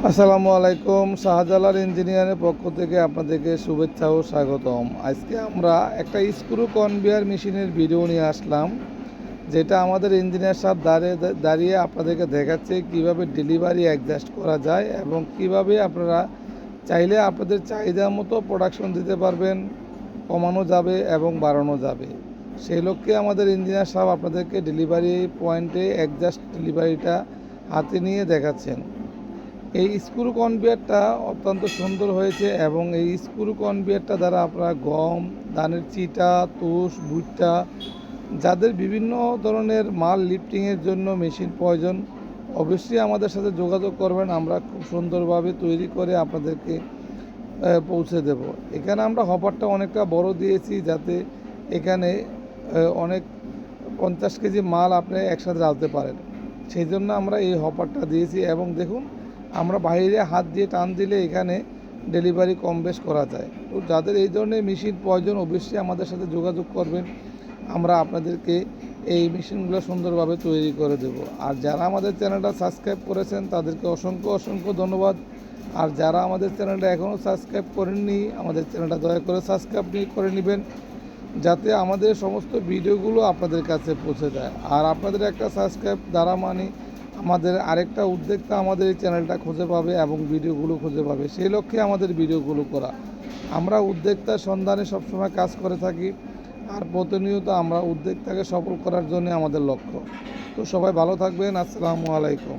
আসসালামু আলাইকুম। শাহজালাল ইঞ্জিনিয়ারের পক্ষ থেকে আপনাদেরকে শুভেচ্ছা ও স্বাগতম। আজকে আমরা একটা স্ক্রু কনভেয়ার মেশিনের ভিডিও নিয়ে আসলাম, যেটা আমাদের ইঞ্জিনিয়ার সাহেব দাঁড়িয়ে আপনাদেরকে দেখাচ্ছে কিভাবে ডেলিভারি অ্যাডজাস্ট করা যায় এবং কিভাবে আপনারা চাইলে আপনাদের চাহিদা মতো প্রোডাকশন দিতে পারবেন, কমানো যাবে এবং বাড়ানো যাবে। সেই লক্ষ্যে আমাদের ইঞ্জিনিয়ার সাহেব আপনাদেরকে ডেলিভারি পয়েন্টে অ্যাডজাস্ট ডেলিভারিটা হাতে নিয়ে দেখাচ্ছেন। এই স্ক্রু কনভেয়ারটা অত্যন্ত সুন্দর হয়েছে এবং এই স্ক্রু কনভেয়ারটা দ্বারা আপনারা গম, ধানের চিটা, তুষ, ভুট্টা, যাদের বিভিন্ন ধরনের মাল লিফটিংয়ের জন্য মেশিন প্রয়োজন, অবশ্যই আমাদের সাথে যোগাযোগ করবেন। আমরা খুব সুন্দরভাবে তৈরি করে আপনাদেরকে পৌঁছে দেব। এখানে আমরা হপারটা অনেকটা বড় দিয়েছি, যাতে এখানে অনেক 50 কেজি মাল আপনি একসাথে রাখতে পারেন। সেই জন্য আমরা এই হপারটা দিয়েছি এবং দেখুন, আমরা বাইরে হাত দিয়ে টান দিলে এখানে ডেলিভারি কম বেশ করা যায়। তো যাদের এই ধরনের মেশিন প্রয়োজন, অবশ্যই আমাদের সাথে যোগাযোগ করবেন। আমরা আপনাদেরকে এই মেশিনগুলো সুন্দরভাবে তৈরি করে দেব। আর যারা আমাদের চ্যানেলটা সাবস্ক্রাইব করেছেন তাদেরকে অসংখ্য অসংখ্য ধন্যবাদ। আর যারা আমাদের চ্যানেলটা এখনও সাবস্ক্রাইব করেননি, আমাদের চ্যানেলটা দয়া করে সাবস্ক্রাইব করে নেবেন, যাতে আমাদের সমস্ত ভিডিওগুলো আপনাদের কাছে পৌঁছে যায়। আর আপনাদের একটা সাবস্ক্রাইব দ্বারা মানে আমাদের আরেকটা উদ্যোক্তা আমাদের এই চ্যানেলটা খুঁজে পাবে এবং ভিডিওগুলো খুঁজে পাবে। সেই লক্ষ্যে আমাদের ভিডিওগুলো করা। আমরা উদ্যোক্তার সন্ধানে সবসময় কাজ করে থাকি, আর প্রতিনিয়ত আমরা উদ্যোক্তাকে সফল করার জন্য আমাদের লক্ষ্য। তো সবাই ভালো থাকবেন। আসসালামু আলাইকুম।